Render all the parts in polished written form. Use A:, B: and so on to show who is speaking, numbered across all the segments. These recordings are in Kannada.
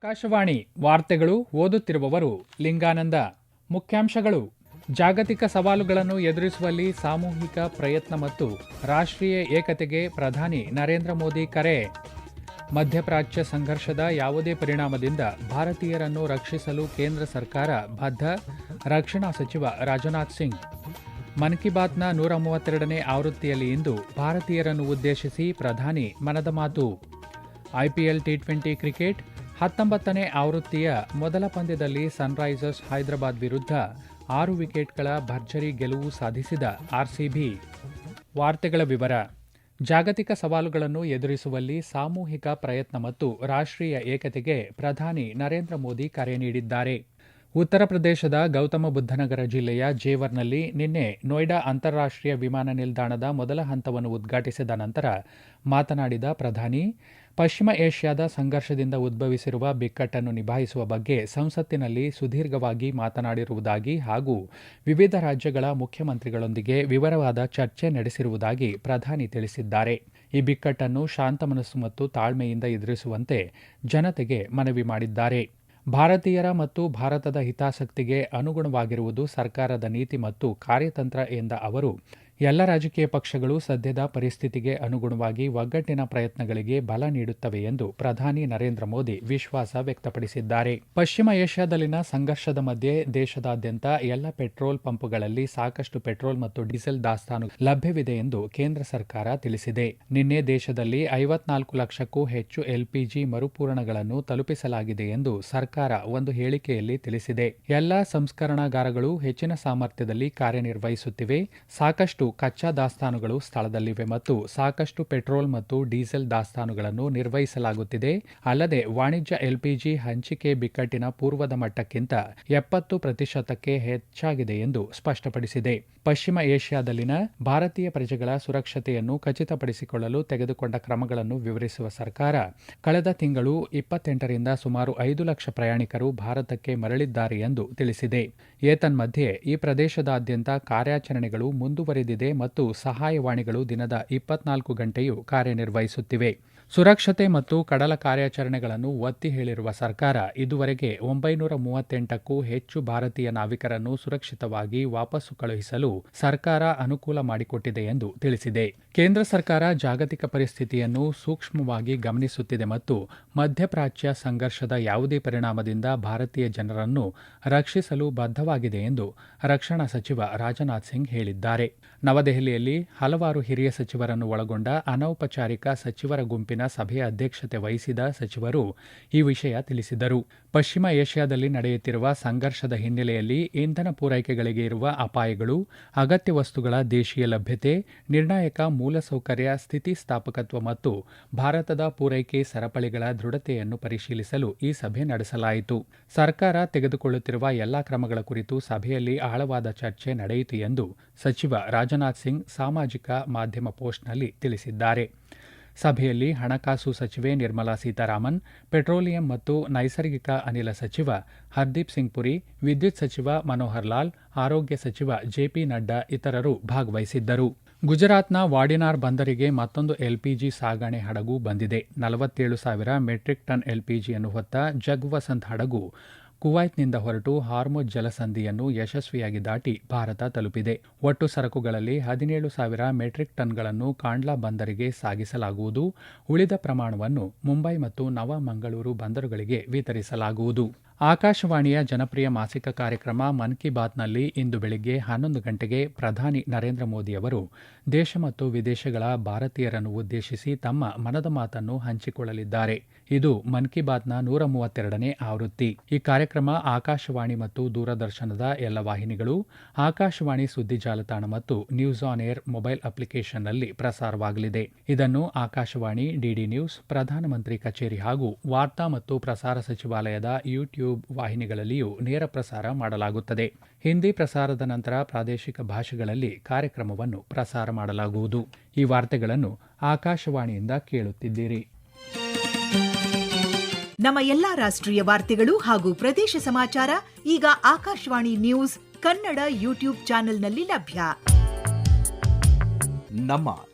A: ಆಕಾಶವಾಣಿ ವಾರ್ತೆಗಳು ಓದುತ್ತಿರುವವರು ಲಿಂಗಾನಂದ. ಮುಖ್ಯಾಂಶಗಳು: ಜಾಗತಿಕ ಸವಾಲುಗಳನ್ನು ಎದುರಿಸುವಲ್ಲಿ ಸಾಮೂಹಿಕ ಪ್ರಯತ್ನ ಮತ್ತು ರಾಷ್ಟ್ರೀಯ ಏಕತೆಗೆ ಪ್ರಧಾನಿ ನರೇಂದ್ರ ಮೋದಿ ಕರೆ. ಮಧ್ಯಪ್ರಾಚ್ಯ ಸಂಘರ್ಷದ ಯಾವುದೇ ಪರಿಣಾಮದಿಂದ ಭಾರತೀಯರನ್ನು ರಕ್ಷಿಸಲು ಕೇಂದ್ರ ಸರ್ಕಾರ ಬದ್ಧ. ರಕ್ಷಣಾ ಸಚಿವ ರಾಜನಾಥ್ ಸಿಂಗ್. ಮನ್ ಕಿ ಬಾತ್ನ 132ನೇ ಆವೃತ್ತಿಯಲ್ಲಿ ಇಂದು ಭಾರತೀಯರನ್ನು ಉದ್ದೇಶಿಸಿ ಪ್ರಧಾನಿ ಮನದ ಮಾತು. ಐಪಿಎಲ್ ಟಿ20 ಕ್ರಿಕೆಟ್ 19ನೇ ಆವೃತ್ತಿಯ ಮೊದಲ ಪಂದ್ಯದಲ್ಲಿ ಸನ್ರೈಸರ್ಸ್ ಹೈದರಾಬಾದ್ ವಿರುದ್ಧ 6 ವಿಕೆಟ್ಗಳ ಭರ್ಜರಿ ಗೆಲುವು ಸಾಧಿಸಿದ ಆರ್ಸಿಬಿ. ವಾರ್ತೆಗಳ ವಿವರ. ಜಾಗತಿಕ ಸವಾಲುಗಳನ್ನು ಎದುರಿಸುವಲ್ಲಿ ಸಾಮೂಹಿಕ ಪ್ರಯತ್ನ ಮತ್ತು ರಾಷ್ಟ್ರೀಯ ಏಕತೆಗೆ ಪ್ರಧಾನಿ ನರೇಂದ್ರ ಮೋದಿ ಕರೆ ನೀಡಿದ್ದಾರೆ. ಉತ್ತರ ಪ್ರದೇಶದ ಗೌತಮ ಬುದ್ಧನಗರ ಜಿಲ್ಲೆಯ ಜೇವರ್ನಲ್ಲಿ ನಿನ್ನೆ ನೋಯ್ಡಾ ಅಂತಾರಾಷ್ಟ್ರೀಯ ವಿಮಾನ ನಿಲ್ದಾಣದ ಮೊದಲ ಹಂತವನ್ನು ಉದ್ಘಾಟಿಸಿದ ನಂತರ ಮಾತನಾಡಿದ ಪ್ರಧಾನಿ, ಪಶ್ಚಿಮ ಏಷ್ಯಾದ ಸಂಘರ್ಷದಿಂದ ಉದ್ಭವಿಸಿರುವ ಬಿಕ್ಕಟ್ಟನ್ನು ನಿಭಾಯಿಸುವ ಬಗ್ಗೆ ಸಂಸತ್ತಿನಲ್ಲಿ ಸುದೀರ್ಘವಾಗಿ ಮಾತನಾಡಿರುವುದಾಗಿ ಹಾಗೂ ವಿವಿಧ ರಾಜ್ಯಗಳ ಮುಖ್ಯಮಂತ್ರಿಗಳೊಂದಿಗೆ ವಿವರವಾದ ಚರ್ಚೆ ನಡೆಸಿರುವುದಾಗಿ ಪ್ರಧಾನಿ ತಿಳಿಸಿದ್ದಾರೆ. ಈ ಬಿಕ್ಕಟ್ಟನ್ನು ಶಾಂತ ಮನಸ್ಸು ಮತ್ತು ತಾಳ್ಮೆಯಿಂದ ಎದುರಿಸುವಂತೆ ಜನತೆಗೆ ಮನವಿ ಮಾಡಿದ್ದಾರೆ. ಭಾರತೀಯರ ಮತ್ತು ಭಾರತದ ಹಿತಾಸಕ್ತಿಗೆ ಅನುಗುಣವಾಗಿರುವುದು ಸರ್ಕಾರದ ನೀತಿ ಮತ್ತು ಕಾರ್ಯತಂತ್ರ ಎಂದ ಅವರು, ಎಲ್ಲ ರಾಜಕೀಯ ಪಕ್ಷಗಳು ಸದ್ಯದ ಪರಿಸ್ಥಿತಿಗೆ ಅನುಗುಣವಾಗಿ ಒಗ್ಗಟ್ಟಿನ ಪ್ರಯತ್ನಗಳಿಗೆ ಬಲ ನೀಡುತ್ತವೆ ಎಂದು ಪ್ರಧಾನಿ ನರೇಂದ್ರ ಮೋದಿ ವಿಶ್ವಾಸ ವ್ಯಕ್ತಪಡಿಸಿದ್ದಾರೆ. ಪಶ್ಚಿಮ ಏಷ್ಯಾದಲ್ಲಿನ ಸಂಘರ್ಷದ ಮಧ್ಯೆ ದೇಶದಾದ್ಯಂತ ಎಲ್ಲ ಪೆಟ್ರೋಲ್ ಪಂಪ್ಗಳಲ್ಲಿ ಸಾಕಷ್ಟು ಪೆಟ್ರೋಲ್ ಮತ್ತು ಡೀಸೆಲ್ ದಾಸ್ತಾನು ಲಭ್ಯವಿದೆ ಎಂದು ಕೇಂದ್ರ ಸರ್ಕಾರ ತಿಳಿಸಿದೆ. ನಿನ್ನೆ ದೇಶದಲ್ಲಿ 54 ಲಕ್ಷಕ್ಕೂ ಹೆಚ್ಚು ಎಲ್ಪಿಜಿ ಮರುಪೂರಣಗಳನ್ನು ತಲುಪಿಸಲಾಗಿದೆ ಎಂದು ಸರ್ಕಾರ ಒಂದು ಹೇಳಿಕೆಯಲ್ಲಿ ತಿಳಿಸಿದೆ. ಎಲ್ಲ ಸಂಸ್ಕರಣಾಗಾರಗಳು ಹೆಚ್ಚಿನ ಸಾಮರ್ಥ್ಯದಲ್ಲಿ ಕಾರ್ಯನಿರ್ವಹಿಸುತ್ತಿವೆ, ಸಾಕಷ್ಟು ಕಚ್ಚಾ ದಾಸ್ತಾನುಗಳು ಸ್ಥಳದಲ್ಲಿವೆ ಮತ್ತು ಸಾಕಷ್ಟು ಪೆಟ್ರೋಲ್ ಮತ್ತು ಡೀಸೆಲ್ ದಾಸ್ತಾನುಗಳನ್ನು ನಿರ್ವಹಿಸಲಾಗುತ್ತಿದೆ. ಅಲ್ಲದೆ ವಾಣಿಜ್ಯ ಎಲ್ಪಿಜಿ ಹಂಚಿಕೆ ಬಿಕ್ಕಟ್ಟಿನ ಪೂರ್ವದ ಮಟ್ಟಕ್ಕಿಂತ 70% ಹೆಚ್ಚಾಗಿದೆ ಎಂದು ಸ್ಪಷ್ಟಪಡಿಸಿದೆ. ಪಶ್ಚಿಮ ಏಷ್ಯಾದಲ್ಲಿನ ಭಾರತೀಯ ಪ್ರಜೆಗಳ ಸುರಕ್ಷತೆಯನ್ನು ಖಚಿತಪಡಿಸಿಕೊಳ್ಳಲು ತೆಗೆದುಕೊಂಡ ಕ್ರಮಗಳನ್ನು ವಿವರಿಸುವ ಸರ್ಕಾರ, ಕಳೆದ ತಿಂಗಳು 28ರಿಂದ ಸುಮಾರು 5 ಲಕ್ಷ ಪ್ರಯಾಣಿಕರು ಭಾರತಕ್ಕೆ ಮರಳಿದ್ದಾರೆ ಎಂದು ತಿಳಿಸಿದೆ. ಏತನ್ಮಧ್ಯೆ ಈ ಪ್ರದೇಶದಾದ್ಯಂತ ಕಾರ್ಯಾಚರಣೆಗಳು ಮುಂದುವರೆದಿದೆ ಮತ್ತು ಸಹಾಯವಾಣಿಗಳು ದಿನದ 24 ಗಂಟೆಯೂ ಕಾರ್ಯನಿರ್ವಹಿಸುತ್ತಿವೆ. ಸುರಕ್ಷತೆ ಮತ್ತು ಕಡಲ ಕಾರ್ಯಾಚರಣೆಗಳನ್ನು ಒತ್ತಿ ಹೇಳಿರುವ ಸರ್ಕಾರ, ಇದುವರೆಗೆ 938ಕ್ಕೂ ಹೆಚ್ಚು ಭಾರತೀಯ ನಾವಿಕರನ್ನು ಸುರಕ್ಷಿತವಾಗಿ ವಾಪಸ್ಸು ಕಳುಹಿಸಲು ಸರ್ಕಾರ ಅನುಕೂಲ ಮಾಡಿಕೊಟ್ಟಿದೆ ಎಂದು ತಿಳಿಸಿದೆ. ಕೇಂದ್ರ ಸರ್ಕಾರ ಜಾಗತಿಕ ಪರಿಸ್ಥಿತಿಯನ್ನು ಸೂಕ್ಷ್ಮವಾಗಿ ಗಮನಿಸುತ್ತಿದೆ ಮತ್ತು ಮಧ್ಯಪ್ರಾಚ್ಯ ಸಂಘರ್ಷದ ಯಾವುದೇ ಪರಿಣಾಮದಿಂದ ಭಾರತೀಯ ಜನರನ್ನು ರಕ್ಷಿಸಲು ಬದ್ಧವಾಗಿದೆ ಎಂದು ರಕ್ಷಣಾ ಸಚಿವ ರಾಜನಾಥ್ ಸಿಂಗ್ ಹೇಳಿದ್ದಾರೆ. ನವದೆಹಲಿಯಲ್ಲಿ ಹಲವಾರು ಹಿರಿಯ ಸಚಿವರನ್ನು ಒಳಗೊಂಡ ಅನೌಪಚಾರಿಕ ಸಚಿವರ ಗುಂಪಿನ ಸಭೆಯ ಅಧ್ಯಕ್ಷತೆ ವಹಿಸಿದ ಸಚಿವರು ಈ ವಿಷಯ ತಿಳಿಸಿದರು. ಪಶ್ಚಿಮ ಏಷ್ಯಾದಲ್ಲಿ ನಡೆಯುತ್ತಿರುವ ಸಂಘರ್ಷದ ಹಿನ್ನೆಲೆಯಲ್ಲಿ ಇಂಧನ ಪೂರೈಕೆಗಳಿಗೆ ಇರುವ ಅಪಾಯಗಳು, ಅಗತ್ಯ ವಸ್ತುಗಳ ದೇಶೀಯ ಲಭ್ಯತೆ, ನಿರ್ಣಾಯಕ ಮೂಲಸೌಕರ್ಯ ಸ್ಥಿತಿಸ್ಥಾಪಕತ್ವ ಮತ್ತು ಭಾರತದ ಪೂರೈಕೆ ಸರಪಳಿಗಳ ದೃಢತೆಯನ್ನು ಪರಿಶೀಲಿಸಲು ಈ ಸಭೆ ನಡೆಸಲಾಯಿತು. ಸರ್ಕಾರ ತೆಗೆದುಕೊಳ್ಳುತ್ತಿರುವ ಎಲ್ಲಾ ಕ್ರಮಗಳ ಕುರಿತು ಸಭೆಯಲ್ಲಿ ಆಳವಾದ ಚರ್ಚೆ ನಡೆಯಿತು ಎಂದು ಸಚಿವ ರಾಜನಾಥ್ ಸಿಂಗ್ ಸಾಮಾಜಿಕ ಮಾಧ್ಯಮ ಪೋಸ್ಟ್ನಲ್ಲಿ ತಿಳಿಸಿದ್ದಾರೆ. ಸಭೆಯಲ್ಲಿ ಹಣಕಾಸು ಸಚಿವೆ ನಿರ್ಮಲಾ ಸೀತಾರಾಮನ್, ಪೆಟ್ರೋಲಿಯಂ ಮತ್ತು ನೈಸರ್ಗಿಕ ಅನಿಲ ಸಚಿವ ಹರ್ದೀಪ್ ಸಿಂಗ್ ಪುರಿ, ವಿದ್ಯುತ್ ಸಚಿವ ಮನೋಹರ್ ಲಾಲ್, ಆರೋಗ್ಯ ಸಚಿವ ಜೆಪಿ ನಡ್ಡಾ ಇತರರು ಭಾಗವಹಿಸಿದ್ದರು. ಗುಜರಾತ್ನ ವಾಡಿನಾರ್ ಬಂದರಿಗೆ ಮತ್ತೊಂದು ಎಲ್ಪಿಜಿ ಸಾಗಣೆ ಹಡಗು ಬಂದಿದೆ. 47,000 ಮೆಟ್ರಿಕ್ ಟನ್ ಎಲ್ಪಿಜಿಯನ್ನು ಹೊತ್ತ ಜಗ್ವಸಂತ್ ಹಡಗು ಕುವೈತ್ನಿಂದ ಹೊರಟು ಹಾರ್ಮುಜ್ ಜಲಸಂಧಿಯನ್ನು ಯಶಸ್ವಿಯಾಗಿ ದಾಟಿ ಭಾರತ ತಲುಪಿದೆ. ಒಟ್ಟು ಸರಕುಗಳಲ್ಲಿ 17,000 ಮೆಟ್ರಿಕ್ ಟನ್ಗಳನ್ನು ಕಾಂಡ್ಲಾ ಬಂದರಿಗೆ ಸಾಗಿಸಲಾಗುವುದು. ಉಳಿದ ಪ್ರಮಾಣವನ್ನು ಮುಂಬೈ ಮತ್ತು ನವ ಮಂಗಳೂರು ಬಂದರುಗಳಿಗೆ ವಿತರಿಸಲಾಗುವುದು. ಆಕಾಶವಾಣಿಯ ಜನಪ್ರಿಯ ಮಾಸಿಕ ಕಾರ್ಯಕ್ರಮ ಮನ್ ಕಿ ಬಾತ್ನಲ್ಲಿ ಇಂದು ಬೆಳಿಗ್ಗೆ 11 ಗಂಟೆಗೆ ಪ್ರಧಾನಿ ನರೇಂದ್ರ ಮೋದಿ ಅವರು ದೇಶ ಮತ್ತು ವಿದೇಶಗಳ ಭಾರತೀಯರನ್ನು ಉದ್ದೇಶಿಸಿ ತಮ್ಮ ಮನದ ಮಾತನ್ನು ಹಂಚಿಕೊಳ್ಳಲಿದ್ದಾರೆ. ಇದು ಮನ್ ಕಿ ಬಾತ್ನ 132ನೇ ಆವೃತ್ತಿ. ಈ ಕಾರ್ಯಕ್ರಮ ಆಕಾಶವಾಣಿ ಮತ್ತು ದೂರದರ್ಶನದ ಎಲ್ಲ ವಾಹಿನಿಗಳು, ಆಕಾಶವಾಣಿ ಸುದ್ದಿ ಜಾಲತಾಣ ಮತ್ತು ನ್ಯೂಸ್ ಆನ್ ಏರ್ ಮೊಬೈಲ್ ಅಪ್ಲಿಕೇಶನ್ನಲ್ಲಿ ಪ್ರಸಾರವಾಗಲಿದೆ. ಇದನ್ನು ಆಕಾಶವಾಣಿ, ಡಿಡಿ ನ್ಯೂಸ್, ಪ್ರಧಾನಮಂತ್ರಿ ಕಚೇರಿ ಹಾಗೂ ವಾರ್ತಾ ಮತ್ತು ಪ್ರಸಾರ ಸಚಿವಾಲಯದ ಯೂಟ್ಯೂಬ್ ವಾಹಿನಿಗಳಲ್ಲಿಯೂ ನೇರ ಪ್ರಸಾರ ಮಾಡಲಾಗುತ್ತದೆ. ಹಿಂದಿ ಪ್ರಸಾರದ ನಂತರ ಪ್ರಾದೇಶಿಕ ಭಾಷೆಗಳಲ್ಲಿ ಕಾರ್ಯಕ್ರಮವನ್ನು ಪ್ರಸಾರ ಮಾಡಲಾಗುವುದು. ಈ ವಾರ್ತೆಗಳನ್ನು ಆಕಾಶವಾಣಿಯಿಂದ ಕೇಳುತ್ತಿದ್ದೀರಿ.
B: ನಮ್ಮ ಎಲ್ಲಾ ರಾಷ್ಟ್ರೀಯ ವಾರ್ತೆಗಳು ಹಾಗೂ ಪ್ರದೇಶ ಸಮಾಚಾರ ಈಗ ಆಕಾಶವಾಣಿ ನ್ಯೂಸ್ ಕನ್ನಡ ಯೂಟ್ಯೂಬ್ ಚಾನೆಲ್ನಲ್ಲಿ ಲಭ್ಯ.
C: ನಮ್ಮ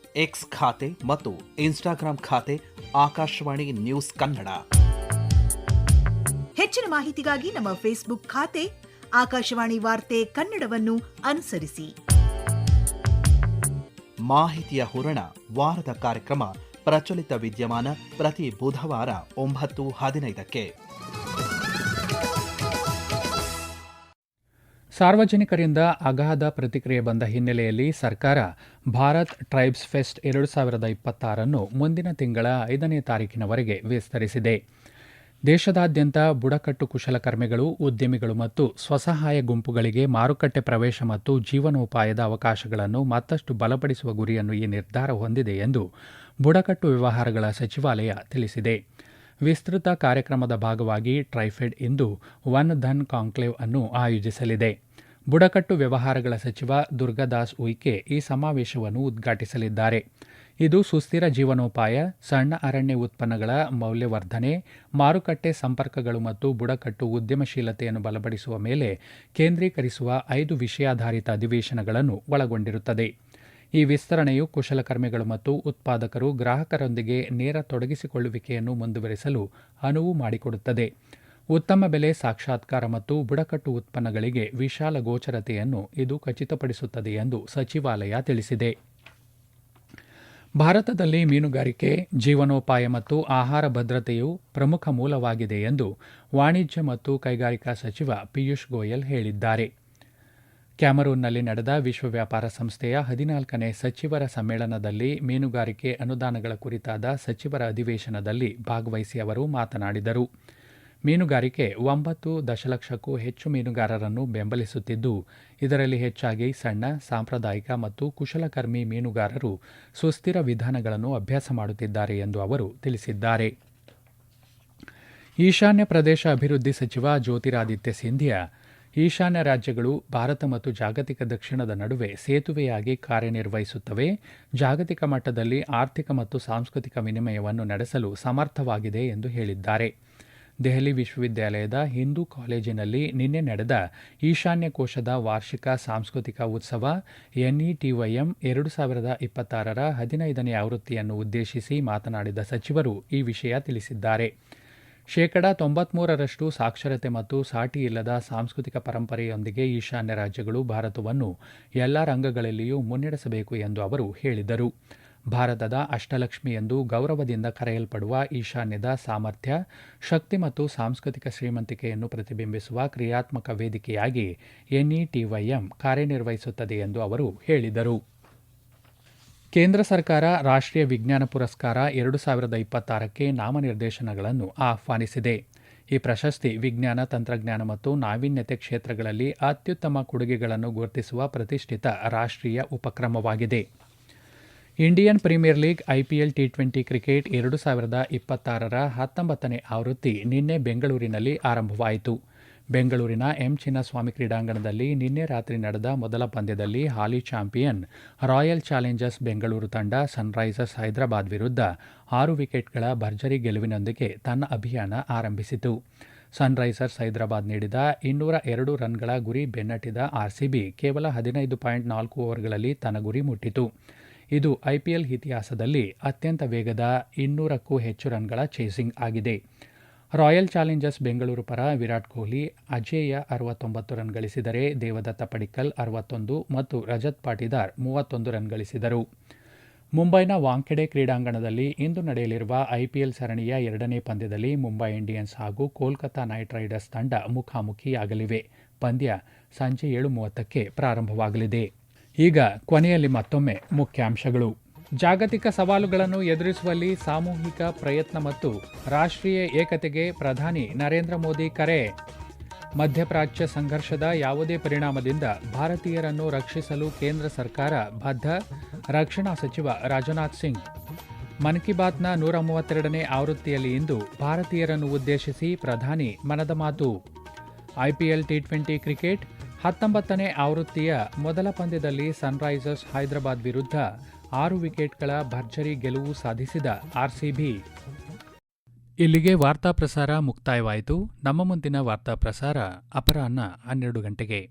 C: ಎಕ್ಸ್ ಖಾತೆ ಮತ್ತು ಇನ್ಸ್ಟಾಗ್ರಾಂ ಖಾತೆ ಆಕಾಶವಾಣಿ ನ್ಯೂಸ್ ಕನ್ನಡ.
B: ಹೆಚ್ಚಿನ ಮಾಹಿತಿಗಾಗಿ ನಮ್ಮ ಫೇಸ್ಬುಕ್ ಖಾತೆ ಆಕಾಶವಾಣಿ ವಾರ್ತೆ ಕನ್ನಡವನ್ನು ಅನುಸರಿಸಿ.
C: ಮಾಹಿತಿಯ ಹೂರಣ ವಾರದ ಕಾರ್ಯಕ್ರಮ ಪ್ರಚಲಿತ ವಿದ್ಯಮಾನ ಪ್ರತಿ ಬುಧವಾರ 9:15ಕ್ಕೆ.
A: ಸಾರ್ವಜನಿಕರಿಂದ ಅಗಾಧ ಪ್ರತಿಕ್ರಿಯೆ ಬಂದ ಹಿನ್ನೆಲೆಯಲ್ಲಿ ಸರ್ಕಾರ ಭಾರತ್ ಟ್ರೈಬ್ಸ್ ಫೆಸ್ಟ್ 2026 ಮುಂದಿನ ತಿಂಗಳ 5ನೇ ತಾರೀಕಿನವರೆಗೆ ವಿಸ್ತರಿಸಿದೆ. ದೇಶದಾದ್ಯಂತ ಬುಡಕಟ್ಟು ಕುಶಲಕರ್ಮಿಗಳು, ಉದ್ಯಮಿಗಳು ಮತ್ತು ಸ್ವಸಹಾಯ ಗುಂಪುಗಳಿಗೆ ಮಾರುಕಟ್ಟೆ ಪ್ರವೇಶ ಮತ್ತು ಜೀವನೋಪಾಯದ ಅವಕಾಶಗಳನ್ನು ಮತ್ತಷ್ಟು ಬಲಪಡಿಸುವ ಗುರಿಯನ್ನು ಈ ನಿರ್ಧಾರ ಹೊಂದಿದೆ ಎಂದು ಬುಡಕಟ್ಟು ವ್ಯವಹಾರಗಳ ಸಚಿವಾಲಯ ತಿಳಿಸಿದೆ. ವಿಸ್ತೃತ ಕಾರ್ಯಕ್ರಮದ ಭಾಗವಾಗಿ ಟ್ರೈಫೆಡ್ ಇಂದು ವನ್ ಧನ್ ಕಾಂಕ್ಲೇವ್ ಅನ್ನು ಆಯೋಜಿಸಲಿದೆ. ಬುಡಕಟ್ಟು ವ್ಯವಹಾರಗಳ ಸಚಿವ ದುರ್ಗಾದಾಸ್ ಉಯಿಕೆ ಈ ಸಮಾವೇಶವನ್ನು ಉದ್ಘಾಟಿಸಲಿದ್ದಾರೆ. ಇದು ಸುಸ್ಥಿರ ಜೀವನೋಪಾಯ, ಸಣ್ಣ ಅರಣ್ಯ ಉತ್ಪನ್ನಗಳ ಮೌಲ್ಯವರ್ಧನೆ, ಮಾರುಕಟ್ಟೆ ಸಂಪರ್ಕಗಳು ಮತ್ತು ಬುಡಕಟ್ಟು ಉದ್ಯಮಶೀಲತೆಯನ್ನು ಬಲಪಡಿಸುವ ಮೇಲೆ ಕೇಂದ್ರೀಕರಿಸುವ 5 ವಿಷಯಾಧಾರಿತ ಅಧಿವೇಶನಗಳನ್ನು ಒಳಗೊಂಡಿರುತ್ತದೆ. ಈ ವಿಸ್ತರಣೆಯು ಕುಶಲಕರ್ಮಿಗಳು ಮತ್ತು ಉತ್ಪಾದಕರು ಗ್ರಾಹಕರೊಂದಿಗೆ ನೇರ ತೊಡಗಿಸಿಕೊಳ್ಳುವಿಕೆಯನ್ನು ಮುಂದುವರಿಸಲು ಅನುವು ಮಾಡಿಕೊಡುತ್ತದೆ. ಉತ್ತಮ ಬೆಲೆ ಸಾಕ್ಷಾತ್ಕಾರ ಮತ್ತು ಬುಡಕಟ್ಟು ಉತ್ಪನ್ನಗಳಿಗೆ ವಿಶಾಲ ಗೋಚರತೆಯನ್ನು ಇದು ಖಚಿತಪಡಿಸುತ್ತದೆ ಎಂದು ಸಚಿವಾಲಯ ತಿಳಿಸಿದೆ. ಭಾರತದಲ್ಲಿ ಮೀನುಗಾರಿಕೆ ಜೀವನೋಪಾಯ ಮತ್ತು ಆಹಾರ ಭದ್ರತೆಯು ಪ್ರಮುಖ ಮೂಲವಾಗಿದೆ ಎಂದು ವಾಣಿಜ್ಯ ಮತ್ತು ಕೈಗಾರಿಕಾ ಸಚಿವ ಪಿಯೂಷ್ ಗೋಯಲ್ ಹೇಳಿದ್ದಾರೆ. ಕ್ಯಾಮರೂನ್ನಲ್ಲಿ ನಡೆದ ವಿಶ್ವ ವ್ಯಾಪಾರ ಸಂಸ್ಥೆಯ 14ನೇ ಸಚಿವರ ಸಮ್ಮೇಳನದಲ್ಲಿ ಮೀನುಗಾರಿಕೆ ಅನುದಾನಗಳ ಕುರಿತಾದ ಸಚಿವರ ಅಧಿವೇಶನದಲ್ಲಿ ಭಾಗವಹಿಸಿ ಅವರು ಮಾತನಾಡಿದರು. ಮೀನುಗಾರಿಕೆ 9 ದಶಲಕ್ಷಕ್ಕೂ ಹೆಚ್ಚು ಮೀನುಗಾರರನ್ನು ಬೆಂಬಲಿಸುತ್ತಿದ್ದು, ಇದರಲ್ಲಿ ಹೆಚ್ಚಾಗಿ ಸಣ್ಣ, ಸಾಂಪ್ರದಾಯಿಕ ಮತ್ತು ಕುಶಲಕರ್ಮಿ ಮೀನುಗಾರರು ಸುಸ್ಥಿರ ವಿಧಾನಗಳನ್ನು ಅಭ್ಯಾಸ ಮಾಡುತ್ತಿದ್ದಾರೆ ಎಂದು ಅವರು ತಿಳಿಸಿದ್ದಾರೆ. ಈಶಾನ್ಯ ಪ್ರದೇಶ ಅಭಿವೃದ್ಧಿ ಸಚಿವ ಜ್ಯೋತಿರಾದಿತ್ಯ ಸಿಂಧಿಯಾ ಈಶಾನ್ಯ ರಾಜ್ಯಗಳು ಭಾರತ ಮತ್ತು ಜಾಗತಿಕ ದಕ್ಷಿಣದ ನಡುವೆ ಸೇತುವೆಯಾಗಿ ಕಾರ್ಯನಿರ್ವಹಿಸುತ್ತವೆ, ಜಾಗತಿಕ ಮಟ್ಟದಲ್ಲಿ ಆರ್ಥಿಕ ಮತ್ತು ಸಾಂಸ್ಕೃತಿಕ ವಿನಿಮಯವನ್ನು ನಡೆಸಲು ಸಮರ್ಥವಾಗಿದೆ ಎಂದು ಹೇಳಿದ್ದಾರೆ. ದೆಹಲಿ ವಿಶ್ವವಿದ್ಯಾಲಯದ ಹಿಂದೂ ಕಾಲೇಜಿನಲ್ಲಿ ನಿನ್ನೆ ನಡೆದ ಈಶಾನ್ಯ ಕೋಶದ ವಾರ್ಷಿಕ ಸಾಂಸ್ಕೃತಿಕ ಉತ್ಸವ NETYM 2026ರ 15ನೇ ಆವೃತ್ತಿಯನ್ನು ಉದ್ದೇಶಿಸಿ ಮಾತನಾಡಿದ ಸಚಿವರು ಈ ವಿಷಯ ತಿಳಿಸಿದ್ದಾರೆ. 93% ಸಾಕ್ಷರತೆ ಮತ್ತು ಸಾಟಿಯಿಲ್ಲದ ಸಾಂಸ್ಕೃತಿಕ ಪರಂಪರೆಯೊಂದಿಗೆ ಈಶಾನ್ಯ ರಾಜ್ಯಗಳು ಭಾರತವನ್ನು ಎಲ್ಲ ರಂಗಗಳಲ್ಲಿಯೂ ಮುನ್ನಡೆಸಬೇಕು ಎಂದು ಅವರು ಹೇಳಿದರು. ಭಾರತದ ಅಷ್ಟಲಕ್ಷ್ಮಿ ಎಂದು ಗೌರವದಿಂದ ಕರೆಯಲ್ಪಡುವ ಈಶಾನ್ಯದ ಸಾಮರ್ಥ್ಯ, ಶಕ್ತಿ ಮತ್ತು ಸಾಂಸ್ಕೃತಿಕ ಶ್ರೀಮಂತಿಕೆಯನ್ನು ಪ್ರತಿಬಿಂಬಿಸುವ ಕ್ರಿಯಾತ್ಮಕ ವೇದಿಕೆಯಾಗಿ NETYM ಕಾರ್ಯನಿರ್ವಹಿಸುತ್ತದೆ ಎಂದು ಅವರು ಹೇಳಿದರು. ಕೇಂದ್ರ ಸರ್ಕಾರ ರಾಷ್ಟ್ರೀಯ ವಿಜ್ಞಾನ ಪುರಸ್ಕಾರ 2026ಕ್ಕೆ ನಾಮನಿರ್ದೇಶನಗಳನ್ನು ಆಹ್ವಾನಿಸಿದೆ. ಈ ಪ್ರಶಸ್ತಿ ವಿಜ್ಞಾನ, ತಂತ್ರಜ್ಞಾನ ಮತ್ತು ನಾವೀನ್ಯತೆ ಕ್ಷೇತ್ರಗಳಲ್ಲಿ ಅತ್ಯುತ್ತಮ ಕೊಡುಗೆಗಳನ್ನು ಗುರುತಿಸುವ ಪ್ರತಿಷ್ಠಿತ ರಾಷ್ಟ್ರೀಯ ಉಪಕ್ರಮವಾಗಿದೆ. Indian Premier League IPL T20 cricket 2026ರ 19ನೇ ಆವೃತ್ತಿ ನಿನ್ನೆ ಬೆಂಗಳೂರಿನಲ್ಲಿ ಆರಂಭವಾಯಿತು. ಬೆಂಗಳೂರಿನ ಚಿನ್ನಸ್ವಾಮಿ ಕ್ರೀಡಾಂಗಣದಲ್ಲಿ ನಿನ್ನೆ ರಾತ್ರಿ ನಡೆದ ಮೊದಲ ಪಂದ್ಯದಲ್ಲಿ ಹಾಲಿ ಚಾಂಪಿಯನ್ ರಾಯಲ್ ಚಾಲೆಂಜರ್ಸ್ ಬೆಂಗಳೂರು ತಂಡ ಸನ್ರೈಸರ್ಸ್ ಹೈದರಾಬಾದ್ ವಿರುದ್ಧ 6 ವಿಕೆಟ್ಗಳ ಭರ್ಜರಿ ಗೆಲುವಿನೊಂದಿಗೆ ತನ್ನ ಅಭಿಯಾನ ಆರಂಭಿಸಿತು. ಸನ್ರೈಸರ್ಸ್ ಹೈದರಾಬಾದ್ ನೀಡಿದ 202 ರನ್ಗಳ ಗುರಿ ಬೆನ್ನಟ್ಟಿದ RCB ಕೇವಲ 15.4 ಓವರ್ಗಳಲ್ಲಿ ತನ್ನ ಗುರಿ ಮುಟ್ಟಿತು. ಇದು IPL ಇತಿಹಾಸದಲ್ಲಿ ಅತ್ಯಂತ ವೇಗದ 200ಕ್ಕೂ ಹೆಚ್ಚು ರನ್ಗಳ ಚೇಸಿಂಗ್ ಆಗಿದೆ. ರಾಯಲ್ ಚಾಲೆಂಜರ್ಸ್ ಬೆಂಗಳೂರು ಪರ ವಿರಾಟ್ ಕೊಹ್ಲಿ ಅಜೇಯ 69 ರನ್ ಗಳಿಸಿದರೆ ದೇವದತ್ತ ಪಡಿಕ್ಕಲ್ 61 ಮತ್ತು ರಜತ್ ಪಾಟಿದಾರ್ 31 ರನ್ ಗಳಿಸಿದರು. ಮುಂಬೈನ ವಾಂಖೆಡೆ ಕ್ರೀಡಾಂಗಣದಲ್ಲಿ ಇಂದು ನಡೆಯಲಿರುವ IPL ಸರಣಿಯ 2ನೇ ಪಂದ್ಯದಲ್ಲಿ ಮುಂಬೈ ಇಂಡಿಯನ್ಸ್ ಹಾಗೂ ಕೋಲ್ಕತಾ ನೈಟ್ ರೈಡರ್ಸ್ ತಂಡ ಮುಖಾಮುಖಿಯಾಗಲಿವೆ. ಪಂದ್ಯ ಸಂಜೆ 7:30ಕ್ಕೆ ಪ್ರಾರಂಭವಾಗಲಿದೆ. ಈಗ ಕೊನೆಯಲ್ಲಿ ಮತ್ತೊಮ್ಮೆ ಮುಖ್ಯಾಂಶಗಳು. ಜಾಗತಿಕ ಸವಾಲುಗಳನ್ನು ಎದುರಿಸುವಲ್ಲಿ ಸಾಮೂಹಿಕ ಪ್ರಯತ್ನ ಮತ್ತು ರಾಷ್ಟ್ರೀಯ ಏಕತೆಗೆ ಪ್ರಧಾನಿ ನರೇಂದ್ರ ಮೋದಿ ಕರೆ. ಮಧ್ಯಪ್ರಾಚ್ಯ ಸಂಘರ್ಷದ ಯಾವುದೇ ಪರಿಣಾಮದಿಂದ ಭಾರತೀಯರನ್ನು ರಕ್ಷಿಸಲು ಕೇಂದ್ರ ಸರ್ಕಾರ ಬದ್ಧ. ರಕ್ಷಣಾ ಸಚಿವ ರಾಜನಾಥ್ ಸಿಂಗ್. ಮನ್ ಕಿ ಬಾತ್ನ 132ನೇ ಆವೃತ್ತಿಯಲ್ಲಿ ಇಂದು ಭಾರತೀಯರನ್ನು ಉದ್ದೇಶಿಸಿ ಪ್ರಧಾನಿ ಮನದ ಮಾತು. IPL T20 ಕ್ರಿಕೆಟ್ 19ನೇ ಆವೃತ್ತಿಯ ಮೊದಲ ಪಂದ್ಯದಲ್ಲಿ ಸನ್ರೈಸರ್ಸ್ ಹೈದರಾಬಾದ್ ವಿರುದ್ಧ 6 ವಿಕೆಟ್ಗಳ ಭರ್ಜರಿ ಗೆಲುವು ಸಾಧಿಸಿದ RCB. ಇಲ್ಲಿಗೆ ವಾರ್ತಾ ಪ್ರಸಾರ ಮುಕ್ತಾಯವಾಯಿತು. ನಮ್ಮ ಮುಂದಿನ ವಾರ್ತಾ ಪ್ರಸಾರ ಅಪರಾಹ್ನ 12 ಗಂಟೆಗೆ.